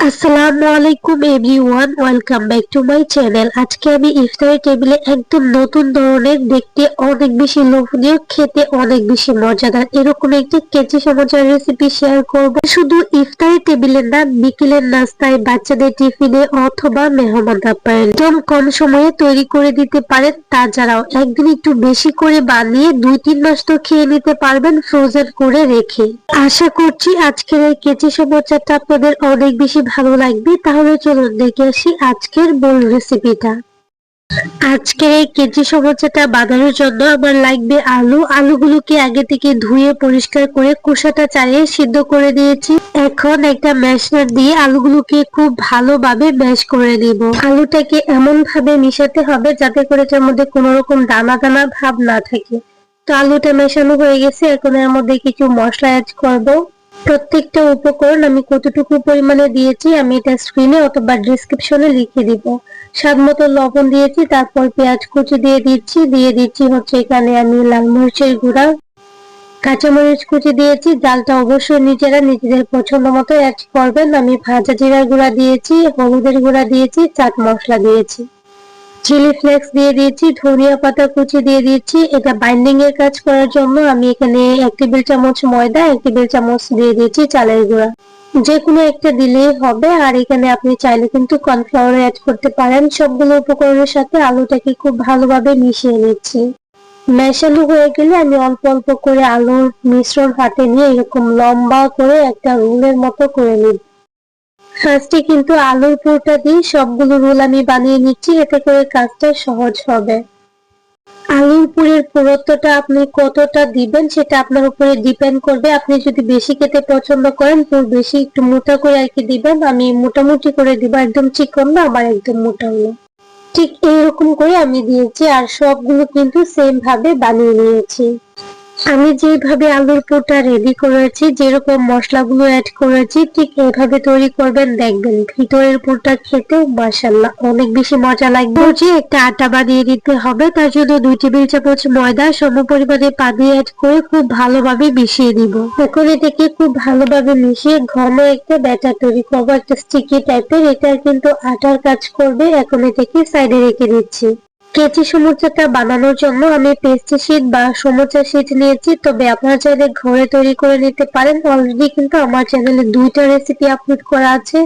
আসসালামু আলাইকুম everyone, welcome back to my channel. আজকে আমি ইফতারি টেবিলে একদম নতুন ধরনের, দেখতে অনেক বেশি লোভনীয়, খেতে অনেক বেশি মজাদার এরকম একটি কেচি সমোসার রেসিপি শেয়ার করব। শুধু ইফতারি টেবিলে না, বিকেলের নাস্তায়, বাচ্চাদের টিফিনে অথবা মেহমান আপ্যায়ন একদম কম সময়ে তৈরি করে দিতে পারেন। তাছাড়াও একদিন একটু বেশি করে বানিয়ে 2-3 মাস তো খেয়ে নিতে পারবেন ফ্রোজেন করে রেখে। আশা করছি আজকের এই কেচি সমোসাটা আপনাদের অনেক বেশি ভালো লাগবে। তাহলে চলুন দেখে আসি আজকের মূল রেসিপিটা। আজকের এই কেচি সমোসাটা বানানোর জন্য আমার লাগবে আলুগুলোকে আগে থেকে ধুয়ে পরিষ্কার করে খোসাটা ছাড়িয়ে সিদ্ধ করে দিয়েছি। এখন একটা ম্যাশনার দিয়ে আলুগুলোকে খুব ভালোভাবে ম্যাশ করে নিব। আলুটাকে এমন ভাবে মিশাতে হবে যাতে করে এটার মধ্যে কোনো রকম দানা দানা ভাব না থাকে। তো আলুটা মেশানো হয়ে গেছে, এখন এর মধ্যে কিছু মশলা অ্যাড করব। প্রত্যেকটা উপকরণ আমি কতটুকু পরিমাণে দিয়েছি আমি এটা স্ক্রিনে অথবা ডেসক্রিপশনে লিখে দিব। স্বাদ মতো লবণ দিয়েছি, তারপর পেঁয়াজ কুচি দিয়ে দিচ্ছি হচ্ছে এখানে আমি লাল মরিচের গুঁড়া, কাঁচামরিচ কুচি দিয়েছি। ডালটা অবশ্যই নিজেরা নিজেদের পছন্দ মতো অ্যাড করবেন। আমি ভাজা জিরার গুঁড়া দিয়েছি, হলুদের গুঁড়া দিয়েছি, চাট মশলা দিয়েছি, চিলি ফ্লেক্স দিয়ে দিয়েছি, ধনিয়া পাতা কুচি দিয়ে দিয়েছি। এটা বাইন্ডিং এর কাজ করার জন্য আমি এখানে 1 টেবিল চামচ ময়দা, 1 টেবিল চামচ দিয়ে দিয়েছি চালের গুঁড়া। যে কোনো একটা দিলেই হবে। আর এখানে আপনি চাইলে কিন্তু কর্নফ্লাওয়ার অ্যাড করতে পারেন। সবগুলো উপকরণের সাথে আলুটাকে খুব ভালোভাবে মিশিয়ে নিচ্ছি। মেশানো হয়ে গেলে আমি অল্প অল্প করে আলুর মিশ্রণ হাতে নিয়ে এরকম লম্বা করে একটা রোলের মতো করে নিব। ফার্স্টে কিন্তু আলুর পুরটা দিয়ে সবগুলো রোল আমি বানিয়ে নিচ্ছি, এতে করে কাজটা সহজ হবে। আলুর পুরের পুরুত্বটা আপনি কতটা দিবেন সেটা আপনার উপরে ডিপেন্ড করবে। আপনি যদি বেশি খেতে পছন্দ করেন পুর বেশি একটু মোটা করে আর কি দিবেন। আমি মোটামুটি করে দিব, একদম চিকন না আবার একদম মোটা না, ঠিক এইরকম করে আমি দিয়েছি। আর সবগুলো কিন্তু সেম ভাবে বানিয়ে নিয়েছি। আমি যেভাবে আলুর পুরটা রেডি করেছি, যেরকম মশলাগুলো অ্যাড করেছি ঠিক এইভাবে তৈরি করবেন, দেখবেন ভিতরের পুরটা খেতে মাশাআল্লাহ অনেক বেশি মজা লাগবে। যে একটা আটা বানিয়ে দিতে হবে, তার জন্য 2 টেবিল চামচ ময়দা সমপরিমাণে পানি অ্যাড করে খুব ভালোভাবে মিশিয়ে দিব। এখন এটাকে খুব ভালোভাবে মিশিয়ে ঘন একটা ব্যাটার তৈরি করবো, একটা স্টিকি টাইপের। এটা কিন্তু আটার কাজ করবে। এখন এটাকে সাইডে রেখে দিচ্ছি। কেচি সমোসাটা বানানোর জন্য আমি পেস্ট্রি শিট বা সমোসা শিট নিয়েছি, তবে আপনারা চাইলে ঘরে তৈরি করে নিতে পারেন। অলরেডি কিন্তু আমার চ্যানেলে 2টা রেসিপি আপলোড করা আছে।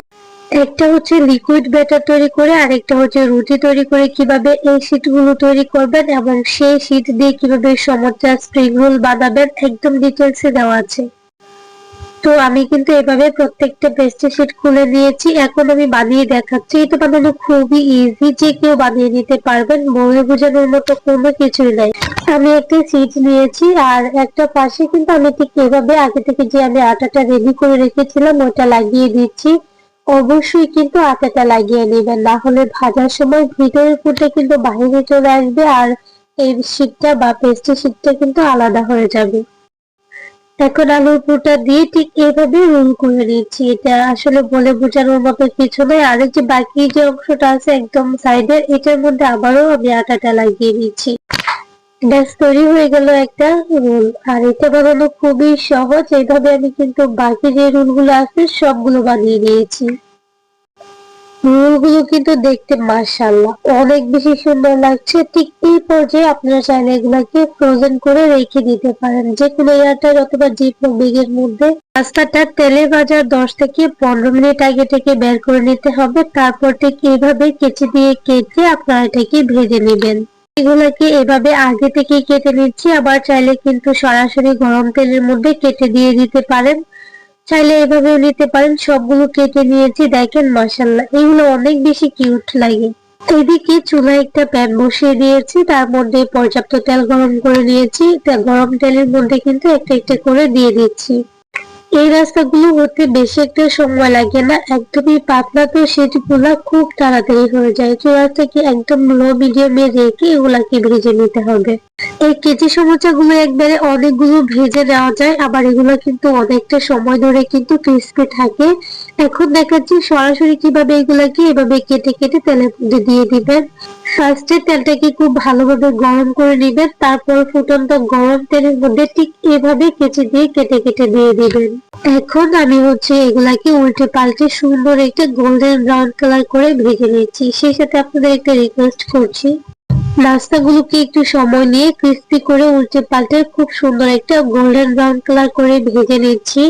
একটা হচ্ছে লিকুইড ব্যাটার তৈরি করে, আর একটা হচ্ছে রুটি তৈরি করে কিভাবে এই শিটগুলো তৈরি করবেন এবং সেই শিট দিয়ে কিভাবে সমোসা স্প্রিং রোল বানাবেন একদম ডিটেলসে দেওয়া আছে। তো আমি কিন্তু এভাবে প্রত্যেকটা পেস্ট্রি শিট খুলে নিয়েছি। এখন আমি বানিয়ে দেখাচ্ছি। এটা বানানো খুবই ইজি, যে কেউ বানিয়ে নিতে পারবেন, বলে বোঝানোর মতো কোনো কিছুই নাই। আমি একটা শিট নিয়েছি আর একটা পাশে কিন্তু আমি ঠিক এভাবে আগে থেকে যে আমি আটাটা রেডি করে রেখেছিলাম ওটা লাগিয়ে দিচ্ছি। অবশ্যই কিন্তু আটাটা লাগিয়ে নেবেন, না হলে ভাজার সময় ভিতরের পুরটা কিন্তু বাইরে চলে আসবে আর এই শিটটা বা পেস্ট্রি শিটটা কিন্তু আলাদা হয়ে যাবে। এখন আলুর পুরটা দিয়ে ঠিক এইভাবে রোল করে নিচ্ছি। এটা আসলে বলে বোঝানোর মতো কিছু নয়। আর যে বাকি যে অংশটা আছে একদম সাইডের, এটার মধ্যে আবারও আমি আটাটা লাগিয়ে নিচ্ছি। ব্যাস তৈরি হয়ে গেল একটা রোল। আর এটা বানানো খুবই সহজ। এইভাবে আমি কিন্তু বাকি যে রোলগুলো আছে সবগুলো বানিয়ে নিয়েছি। রোলগুলো কিন্তু দেখতে মাশাআল্লাহ অনেক বেশি সুন্দর লাগছে। ঠিক এই পর্যায়ে আপনারা চাইলে এগুলাকে ফ্রোজেন করে রেখে দিতে পারেন, যে কোনো এয়ারটাইট অথবা জিপলক ব্যাগের মধ্যে। পাস্তাটা তেলে ভাজার 10 থেকে 15 মিনিট আগে থেকে বের করে নিতে হবে। তারপর ঠিক এইভাবে কেচি দিয়ে কেটে আপনারা এটাকে ভেজে নেবেন। এগুলাকে এভাবে আগে থেকে কেটে নিচ্ছি, আবার চাইলে কিন্তু সরাসরি গরম তেলের মধ্যে কেটে দিয়ে দিতে পারেন, চাইলে এভাবেও নিতে পারেন। সবগুলো কেটে নিয়েছি, দেখেন মাশাআল্লাহ এগুলো অনেক বেশি কিউট লাগে। এদিকে চুলায় একটা প্যান বসিয়ে দিয়েছি, তার মধ্যে পর্যাপ্ত তেল গরম করে নিয়েছি। গরম তেলের মধ্যে কিন্তু একটা একটা করে দিয়ে দিচ্ছি। এই রাস্তাগুলো হতে বেশি একটা সময় লাগে না, একদমই পাতলা, তো সেগুলা খুব তাড়াতাড়ি হয়ে যায়। চুলাটাকে একদম লো মিডিয়ামে রেখে এগুলাকে ভেজে নিতে হবে। এই কেচি সমোসাগুলো একবারে অনেকগুলো ভেজে নেওয়া যায়, আবার এগুলো কিন্তু অনেকটা সময় ধরে কিন্তু ক্রিস্পি থাকে। এখন দেখাচ্ছি সরাসরি কিভাবে এগুলাকে এভাবে কেটে কেটে তেলের মধ্যে দিয়ে দিবেন। ফার্স্টে তেলটাকে খুব ভালোভাবে গরম করে নিবেন, তারপর ফুটন্ত গরম তেলের মধ্যে ঠিক এভাবে কেচি দিয়ে কেটে কেটে দিয়ে দিবেন। এখন আমি এগুলাকে উল্টে পাল্টে সুন্দর একটা গোল্ডেন ব্রাউন কালার করে ভেজে নিচ্ছি। সেই সাথে আপনাদের একটা রিকোয়েস্ট করছি, নাস্তাগুলোকে একটু সময় নিয়ে ক্রিস্পি করে উল্টে পাল্টে খুব সুন্দর একটা গোল্ডেন ব্রাউন কালার করে ভেজে নিচ্ছি।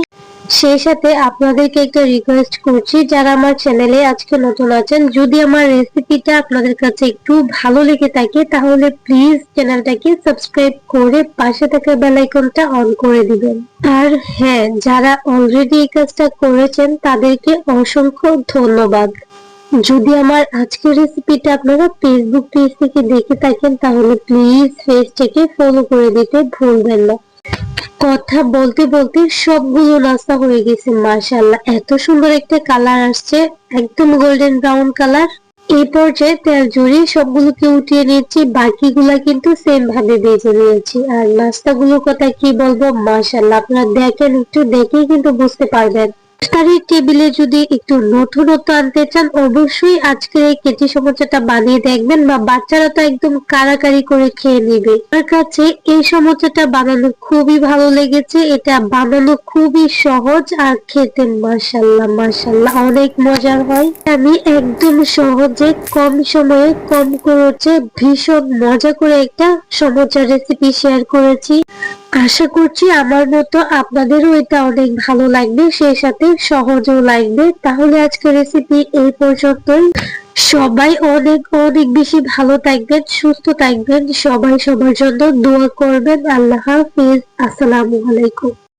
সেই সাথে আপনাদেরকে একটা রিকোয়েস্ট করছি, যারা আমার চ্যানেলে আজকে নতুন আছেন, যদি আমার রেসিপিটা আপনাদের কাছে একটু ভালো লেগে থাকে তাহলে প্লিজ চ্যানেলটাকে সাবস্ক্রাইব করে পাশে থাকা বেল আইকনটা অন করে দিবেন। আর হ্যাঁ, যারা অলরেডি এই কাজটা করেছেন তাদেরকে অসংখ্য ধন্যবাদ। যদি আমার আজকের রেসিপিটা আপনারা ফেসবুক পেজ থেকে দেখে থাকেন তাহলে প্লিজ পেজটাকে ফলো করে দিতে ভুলবেন না। কথা বলতে বলতে সবগুলো নাস্তা হয়ে গেছে, মাশাআল্লাহ এত সুন্দর একটা কালার আসছে, একদম গোল্ডেন ব্রাউন কালার। এই পর্যায়ে তেল ঝরিয়ে সবগুলোকে উঠিয়ে নিয়েছি, বাকিগুলা কিন্তু সেম ভাবে ভেজে নিয়েছি। আর নাস্তাগুলোর কথা কি বলবো, মাশাআল্লাহ আপনারা দেখেন, একটু দেখেই কিন্তু বুঝতে পারবেন। ইফতারের টেবিলে যদি একটু নতুনত্ব আনতে চান অবশ্যই আজকের এই কেচি সমোসাটা বানিয়ে দেখবেন, বা বাচ্চারা তো একদম কারাকারি করে খেয়ে নিবে। আমার কাছে এই সমোসাটা বানানো খুবই ভালো লেগেছে, এটা বানানো খুবই সহজ আর খেতে মাশাআল্লাহ মাশাআল্লাহ অনেক মজার হয়। আমি একদম সহজে কম সময়ে কম খরচে ভীষণ মজা করে একটা সমোসার রেসিপি শেয়ার করেছি। আশা করছি আমার মতো আপনাদেরও এটা অনেক ভালো লাগবে, সেই সাথে সহজও লাগবে। তাহলে আজকের রেসিপি এই পর্যন্তই। সবাই অনেক অনেক বেশি ভালো থাকবেন, সুস্থ থাকবেন, সবাই সবার জন্য দোয়া করবেন। আল্লাহ হাফেজ, আসসালামু আলাইকুম।